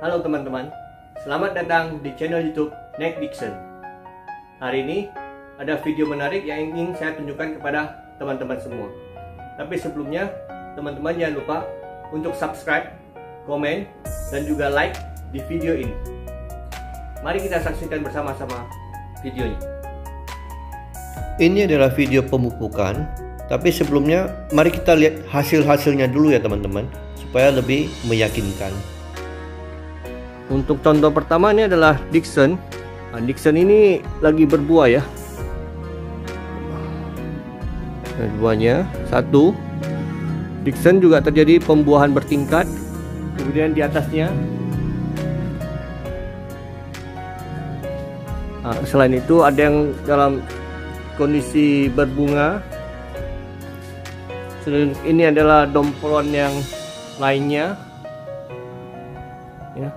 Halo teman-teman, selamat datang di channel YouTube Nick Dixon. Hari ini ada video menarik yang ingin saya tunjukkan kepada teman-teman semua. Tapi sebelumnya, teman-teman jangan lupa untuk subscribe, komen, dan juga like di video ini. Mari kita saksikan bersama-sama videonya. Ini adalah video pemupukan, tapi sebelumnya mari kita lihat hasil-hasilnya dulu ya teman-teman, supaya lebih meyakinkan. Untuk contoh pertama ini adalah Dixon. Nah, Dixon ini lagi berbuah ya. Nah, buahnya satu. Dixon juga terjadi pembuahan bertingkat. Kemudian di atasnya. Nah, selain itu ada yang dalam kondisi berbunga. Selain ini adalah dompolan yang lainnya. Ya.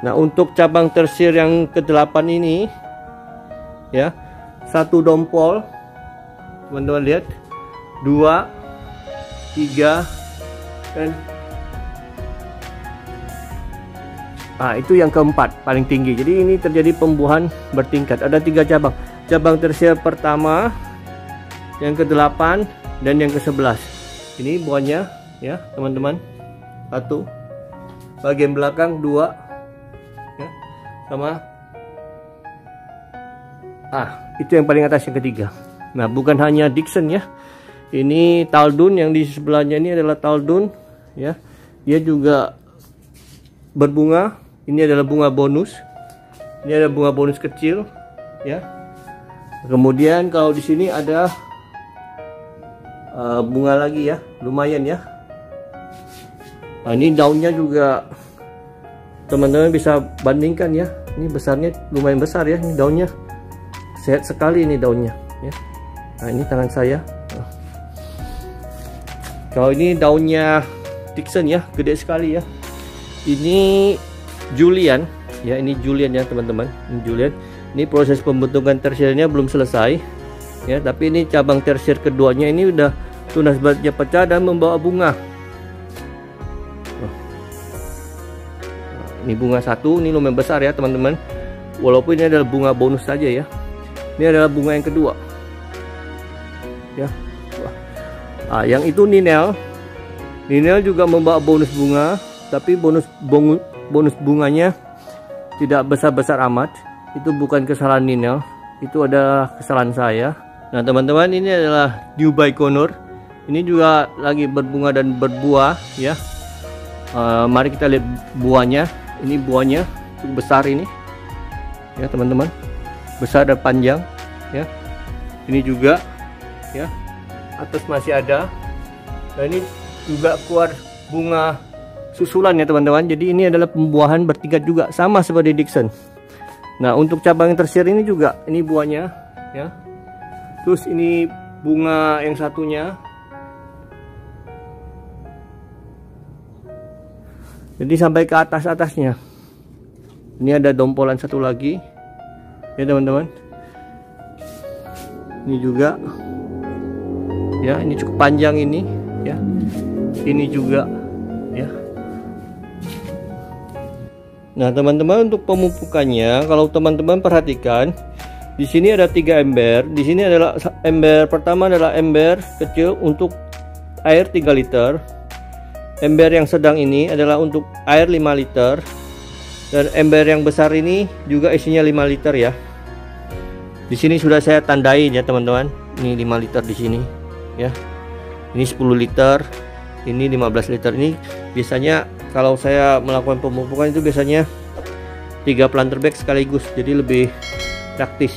Nah, untuk cabang tersier yang ke-8 ini ya, satu dompol, teman-teman lihat, 2, 3, dan itu yang keempat paling tinggi. Jadi ini terjadi pembuahan bertingkat. Ada 3 cabang. Cabang tersier pertama, yang ke-8, dan yang ke-11. Ini buahnya ya, teman-teman. 1, bagian belakang 2, ya, sama itu yang paling atas yang ketiga. Nah, bukan hanya Dixon ya, ini Taldun yang di sebelahnya ini adalah Taldun ya, dia juga berbunga. Ini adalah bunga bonus, ini ada bunga bonus kecil ya. Kemudian kalau di sini ada bunga lagi ya, lumayan ya. Nah, ini daunnya juga teman-teman bisa bandingkan ya, ini besarnya lumayan besar ya, ini daunnya sehat sekali, ini daunnya ya. Nah, ini tangan saya. Kalau ini daunnya Dixon ya, gede sekali ya. Ini Julian ya, ini Julian ya teman-teman, ini Julian. Ini proses pembentukan tersiernya belum selesai ya, tapi ini cabang tersier keduanya ini udah tunas baratnya pecah dan membawa bunga. Ini bunga satu, ini lumayan besar ya teman-teman. Walaupun ini adalah bunga bonus saja ya. Ini adalah bunga yang kedua. Ya. Yang itu Ninel. Ninel juga membawa bonus bunga, tapi bonus bunganya tidak besar-besar amat. Itu bukan kesalahan Ninel, itu adalah kesalahan saya. Nah, teman-teman, ini adalah New Baikonur. Ini juga lagi berbunga dan berbuah ya. Mari kita lihat buahnya. Ini buahnya cukup besar ini ya teman-teman, besar dan panjang ya. Ini juga ya, atas masih ada. Dan ini juga keluar bunga susulan ya teman-teman. Jadi ini adalah pembuahan bertingkat juga, sama seperti Dixon. Nah, untuk cabang yang tersier ini juga, ini buahnya ya. Terus ini bunga yang satunya. Jadi sampai ke atasnya. Ini ada dompolan satu lagi ya teman-teman. Ini juga ya, ini cukup panjang ini ya. Ini juga ya. Nah, teman-teman, untuk pemupukannya, kalau teman-teman perhatikan, di sini ada 3 ember. Di sini adalah ember pertama adalah ember kecil untuk air 3 liter. Ember yang sedang ini adalah untuk air 5 liter. Dan ember yang besar ini juga isinya 5 liter ya. Di sini sudah saya tandai ya teman-teman. Ini 5 liter di sini ya. Ini 10 liter. Ini 15 liter. Ini biasanya kalau saya melakukan pemupukan itu biasanya 3 planter bag sekaligus. Jadi lebih praktis.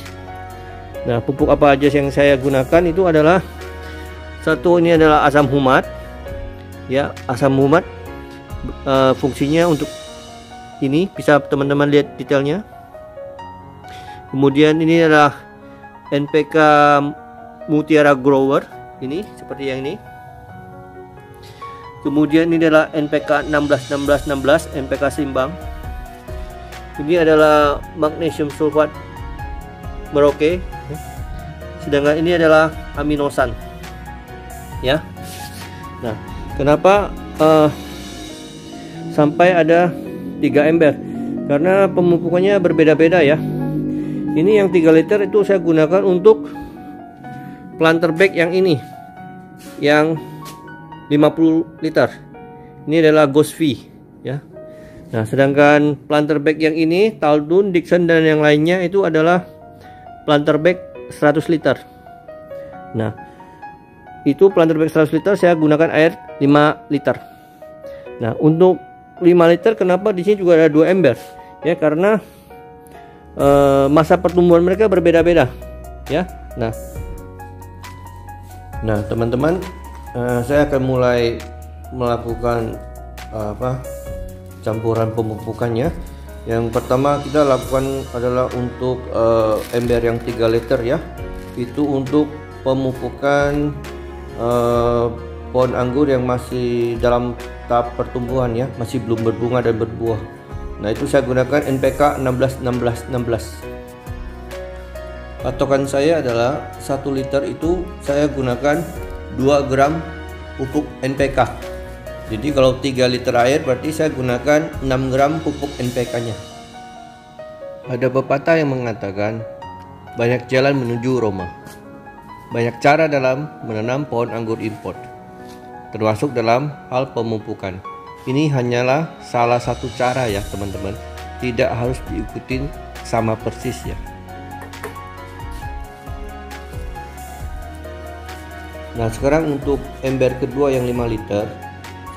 Nah, pupuk apa aja yang saya gunakan itu adalah, satu, ini adalah asam humat. Ya, asam humat fungsinya untuk ini, bisa teman-teman lihat detailnya. Kemudian ini adalah NPK Mutiara Grower, ini seperti yang ini. Kemudian ini adalah NPK 16 NPK Simbang. Ini adalah magnesium sulfat Merauke. Sedangkan ini adalah aminosan. Ya. Nah, kenapa sampai ada 3 ember karena pemupukannya berbeda-beda ya. Ini yang 3 liter itu saya gunakan untuk planter bag yang ini, yang 50 liter. Ini adalah Ghost V ya. Nah, sedangkan planter bag yang ini, Taldun, Dixon dan yang lainnya itu adalah planter bag 100 liter. Nah, itu planter bag 100 liter saya gunakan air 5 liter. Nah, untuk 5 liter kenapa di sini juga ada 2 ember? Ya, karena masa pertumbuhan mereka berbeda-beda ya. Nah, teman-teman, saya akan mulai melakukan campuran pemupukannya. Yang pertama kita lakukan adalah untuk ember yang 3 liter ya. Itu untuk pemupukan pohon anggur yang masih dalam tahap pertumbuhan ya, masih belum berbunga dan berbuah. Nah, itu saya gunakan NPK 16-16-16. Patokan saya adalah 1 liter itu saya gunakan 2 gram pupuk NPK. Jadi kalau 3 liter air berarti saya gunakan 6 gram pupuk NPK-nya. Ada pepatah yang mengatakan banyak jalan menuju Roma. Banyak cara dalam menanam pohon anggur import, termasuk dalam hal pemupukan. Ini hanyalah salah satu cara ya teman-teman. Tidak harus diikutin sama persis ya. Nah, sekarang untuk ember kedua yang 5 liter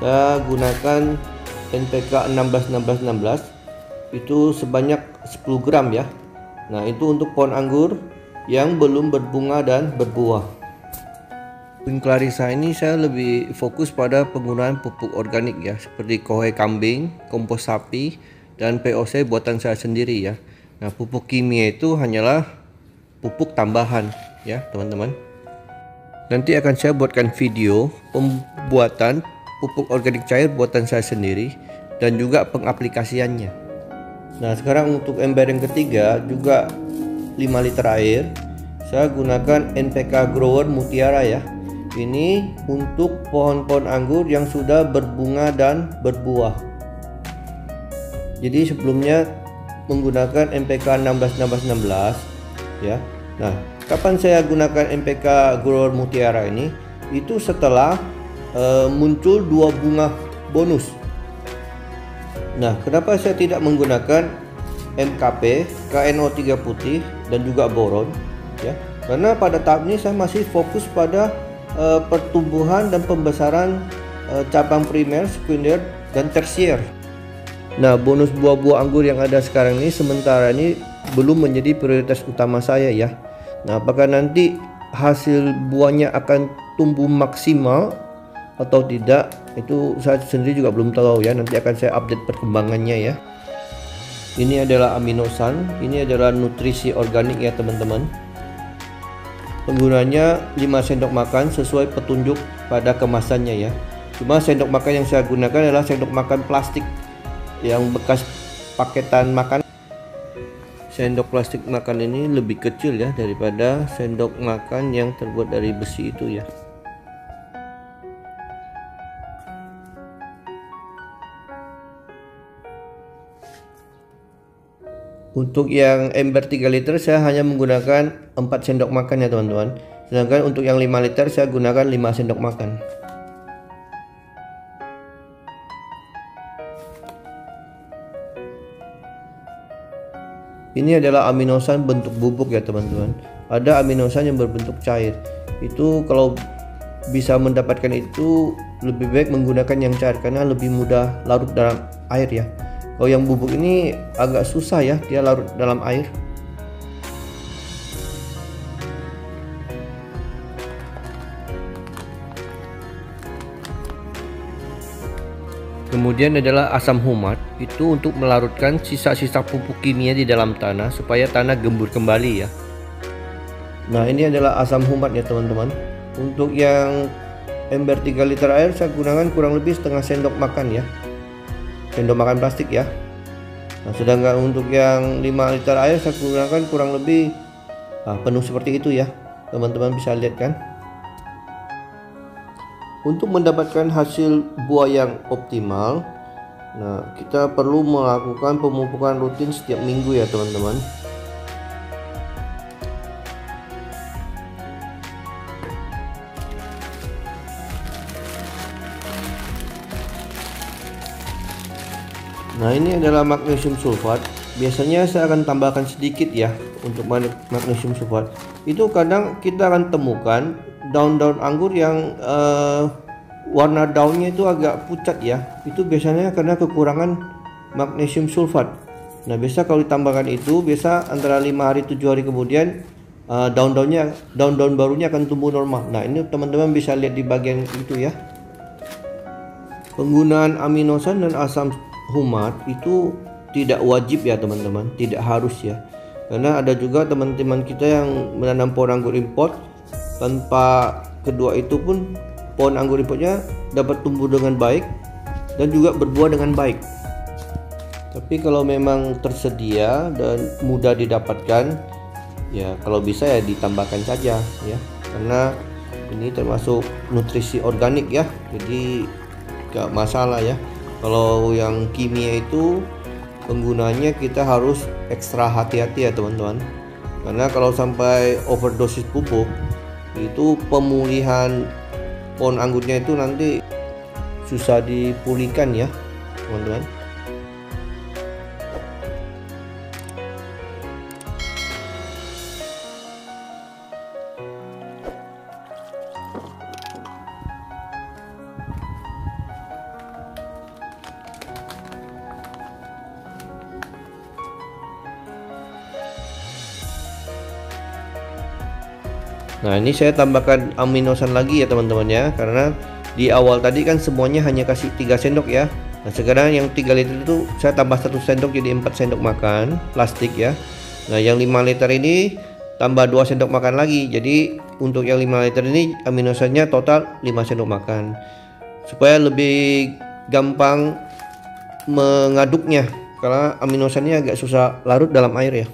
saya gunakan NPK 16-16-16 itu sebanyak 10 gram ya. Nah, itu untuk pohon anggur yang belum berbunga dan berbuah. Queen Clarissa ini saya lebih fokus pada penggunaan pupuk organik ya, seperti kohe kambing, kompos sapi, dan POC buatan saya sendiri ya. Nah, pupuk kimia itu hanyalah pupuk tambahan ya teman-teman. Nanti akan saya buatkan video pembuatan pupuk organik cair buatan saya sendiri dan juga pengaplikasiannya. Nah, sekarang untuk ember yang ketiga juga 5 liter air saya gunakan NPK Grower Mutiara ya. Ini untuk pohon-pohon anggur yang sudah berbunga dan berbuah. Jadi sebelumnya menggunakan NPK 16-16-16 ya. Nah, kapan saya gunakan NPK Grower Mutiara ini? Itu setelah muncul 2 bunga bonus. Nah, kenapa saya tidak menggunakan MKP, KNO3 putih dan juga boron ya? Karena pada tahap ini saya masih fokus pada pertumbuhan dan pembesaran cabang primer, sekunder dan tersier. Nah, bonus buah-buah anggur yang ada sekarang ini sementara ini belum menjadi prioritas utama saya ya. Nah, apakah nanti hasil buahnya akan tumbuh maksimal atau tidak, itu saya sendiri juga belum tahu ya. Nanti akan saya update perkembangannya ya. Ini adalah aminosan, ini adalah nutrisi organik ya teman-teman. Penggunanya 5 sendok makan sesuai petunjuk pada kemasannya ya. Cuma sendok makan yang saya gunakan adalah sendok makan plastik yang bekas paketan makan. Sendok plastik makan ini lebih kecil ya daripada sendok makan yang terbuat dari besi itu ya. Untuk yang ember 3 liter saya hanya menggunakan 4 sendok makan ya teman-teman. Sedangkan untuk yang 5 liter saya gunakan 5 sendok makan. Ini adalah aminosan bentuk bubuk ya teman-teman. Ada aminosan yang berbentuk cair. Itu kalau bisa mendapatkan itu lebih baik menggunakan yang cair karena lebih mudah larut dalam air ya. Kalau yang bubuk ini agak susah ya, dia larut dalam air. Kemudian adalah asam humat, itu untuk melarutkan sisa-sisa pupuk kimia di dalam tanah supaya tanah gembur kembali ya. Nah, ini adalah asam humat ya teman-teman. Untuk yang ember 3 liter air saya gunakan kurang lebih setengah sendok makan ya. Sendok makan plastik ya. Nah, sedangkan untuk yang 5 liter air saya gunakan kurang lebih penuh seperti itu ya. Teman-teman bisa lihat kan. Untuk mendapatkan hasil buah yang optimal, Nah, kita perlu melakukan pemupukan rutin setiap minggu ya teman-teman. Nah, ini adalah magnesium sulfat. Biasanya saya akan tambahkan sedikit ya untuk magnesium sulfat. Itu kadang kita akan temukan daun-daun anggur yang warna daunnya itu agak pucat ya. Itu biasanya karena kekurangan magnesium sulfat. Nah, biasa kalau ditambahkan itu, biasa antara 5 hari 7 hari kemudian daun-daun barunya akan tumbuh normal. Nah, ini teman-teman bisa lihat di bagian itu ya. Penggunaan aminosan dan asam humat itu tidak wajib ya teman-teman, tidak harus ya. Karena ada juga teman-teman kita yang menanam pohon anggur import, tanpa kedua itu pun pohon anggur importnya dapat tumbuh dengan baik dan juga berbuah dengan baik. Tapi kalau memang tersedia dan mudah didapatkan, ya kalau bisa ya ditambahkan saja ya, karena ini termasuk nutrisi organik ya, jadi gak masalah ya. Kalau yang kimia itu penggunanya kita harus ekstra hati-hati ya teman-teman, karena kalau sampai overdosis pupuk itu pemulihan pohon anggurnya itu nanti susah dipulihkan ya teman-teman. Nah, ini saya tambahkan aminosan lagi ya teman-teman ya, karena di awal tadi kan semuanya hanya kasih 3 sendok ya. Nah, sekarang yang 3 liter itu saya tambah 1 sendok jadi 4 sendok makan plastik ya. Nah, yang 5 liter ini tambah 2 sendok makan lagi. Jadi untuk yang 5 liter ini aminosannya total 5 sendok makan, supaya lebih gampang mengaduknya, karena aminosannya agak susah larut dalam air ya.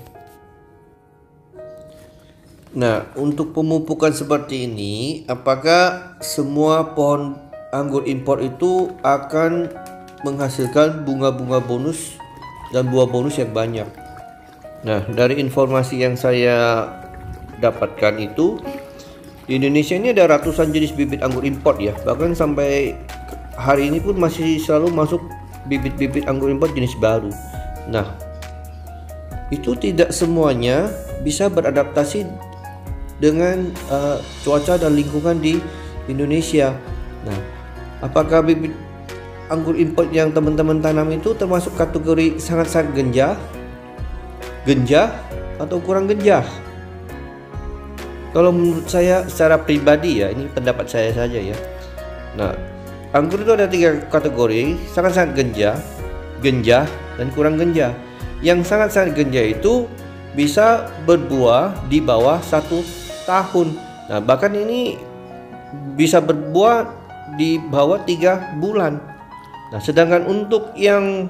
Nah, untuk pemupukan seperti ini, apakah semua pohon anggur impor itu akan menghasilkan bunga-bunga bonus dan buah bonus yang banyak? Nah, dari informasi yang saya dapatkan itu, di Indonesia ini ada ratusan jenis bibit anggur impor ya. Bahkan sampai hari ini pun masih selalu masuk bibit-bibit anggur impor jenis baru. Nah, itu tidak semuanya bisa beradaptasi dengan cuaca dan lingkungan di Indonesia. Nah, apakah bibit anggur import yang teman-teman tanam itu termasuk kategori sangat-sangat genjah atau kurang genjah? Kalau menurut saya secara pribadi ya, ini pendapat saya saja ya. Nah, anggur itu ada 3 kategori: sangat-sangat genjah, dan kurang genjah. Yang sangat-sangat genjah itu bisa berbuah di bawah 1 tahun. Nah, bahkan ini bisa berbuah di bawah 3 bulan. Nah, sedangkan untuk yang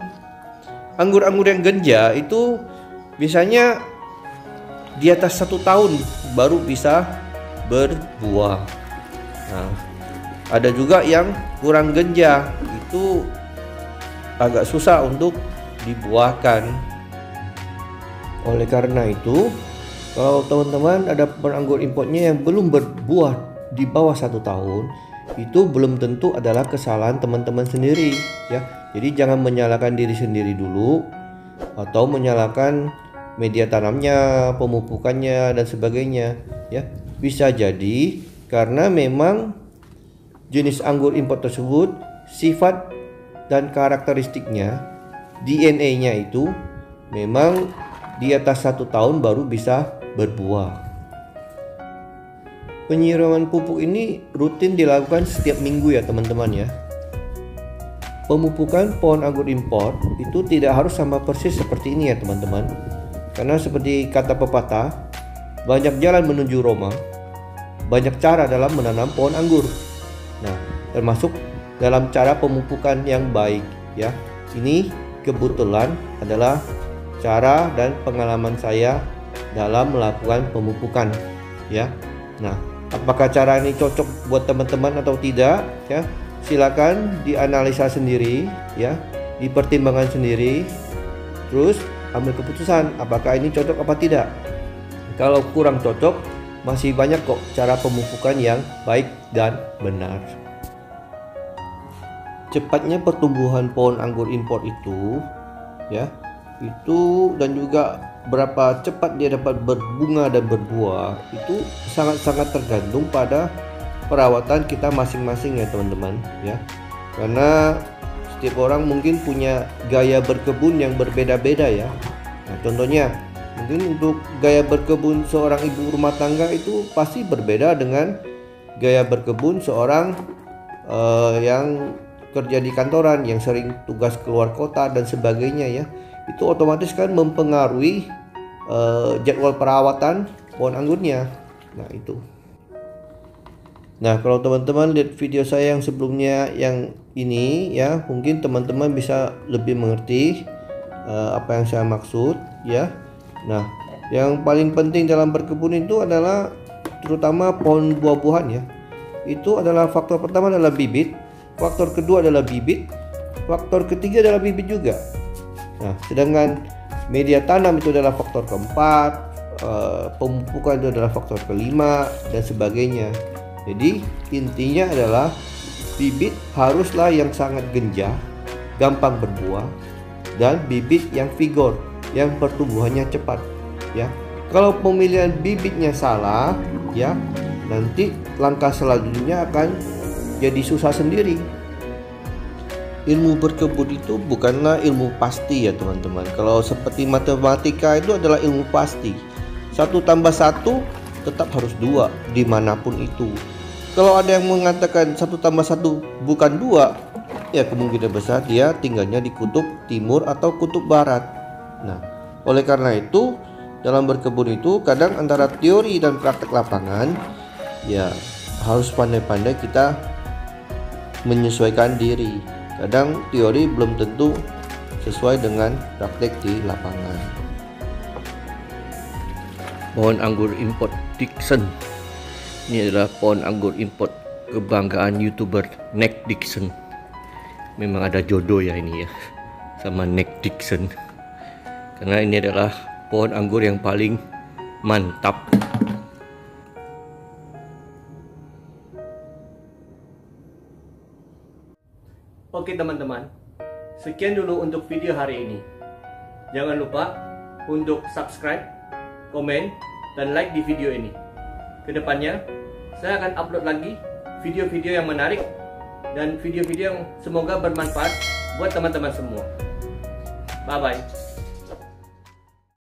anggur-anggur yang genjah itu biasanya di atas 1 tahun baru bisa berbuah. Nah, ada juga yang kurang genjah, itu agak susah untuk dibuahkan. Oleh karena itu, kalau teman-teman ada pohon anggur importnya yang belum berbuah di bawah 1 tahun, itu belum tentu adalah kesalahan teman-teman sendiri ya. Jadi jangan menyalahkan diri sendiri dulu, atau menyalahkan media tanamnya, pemupukannya dan sebagainya ya. Bisa jadi karena memang jenis anggur import tersebut, sifat dan karakteristiknya, DNA-nya itu memang di atas 1 tahun baru bisa berbuah. Penyiraman pupuk ini rutin dilakukan setiap minggu ya teman-teman ya. Pemupukan pohon anggur impor itu tidak harus sama persis seperti ini ya teman-teman, karena seperti kata pepatah, banyak jalan menuju Roma, banyak cara dalam menanam pohon anggur. Nah, termasuk dalam cara pemupukan yang baik ya. Ini kebetulan adalah cara dan pengalaman saya dalam melakukan pemupukan ya. Nah, apakah cara ini cocok buat teman-teman atau tidak ya, silakan dianalisa sendiri ya. dipertimbangkan sendiri, terus ambil keputusan apakah ini cocok apa tidak. Kalau kurang cocok, masih banyak kok cara pemupukan yang baik dan benar. Cepatnya pertumbuhan pohon anggur impor itu dan juga berapa cepat dia dapat berbunga dan berbuah itu sangat-sangat tergantung pada perawatan kita masing-masing ya teman-teman ya. Karena setiap orang mungkin punya gaya berkebun yang berbeda-beda ya. Nah, contohnya mungkin untuk gaya berkebun seorang ibu rumah tangga itu pasti berbeda dengan gaya berkebun seorang yang kerja di kantoran, yang sering tugas keluar kota dan sebagainya ya. Itu otomatis kan mempengaruhi jadwal perawatan pohon anggurnya. Nah itu. Nah kalau teman-teman lihat video saya yang sebelumnya yang ini ya, mungkin teman-teman bisa lebih mengerti apa yang saya maksud ya. Nah yang paling penting dalam berkebun itu adalah terutama pohon buah-buahan ya. Itu adalah faktor pertama adalah bibit, faktor kedua adalah bibit, faktor ketiga adalah bibit juga. Nah sedangkan media tanam itu adalah faktor keempat, pemupukan itu adalah faktor kelima dan sebagainya. Jadi intinya adalah bibit haruslah yang sangat genjah, gampang berbuah, dan bibit yang vigor, yang pertumbuhannya cepat ya. Kalau pemilihan bibitnya salah ya, nanti langkah selanjutnya akan jadi susah sendiri. Ilmu berkebun itu bukanlah ilmu pasti ya teman-teman. Kalau seperti matematika itu adalah ilmu pasti. 1 tambah 1 tetap harus 2 dimanapun itu. Kalau ada yang mengatakan 1 tambah 1 bukan 2, ya kemungkinan besar dia tinggalnya di kutub timur atau kutub barat. Nah, oleh karena itu dalam berkebun itu kadang antara teori dan praktek lapangan ya harus pandai-pandai kita menyesuaikan diri. Kadang teori belum tentu sesuai dengan praktek di lapangan. Pohon anggur import Dickson. Ini adalah pohon anggur import kebanggaan YouTuber Nick Dickson. Memang ada jodoh ya ini ya sama Nick Dickson. Karena ini adalah pohon anggur yang paling mantap. Oke teman-teman, sekian dulu untuk video hari ini. Jangan lupa untuk subscribe, komen, dan like di video ini. Kedepannya, saya akan upload lagi video-video yang menarik dan video-video yang semoga bermanfaat buat teman-teman semua. Bye-bye.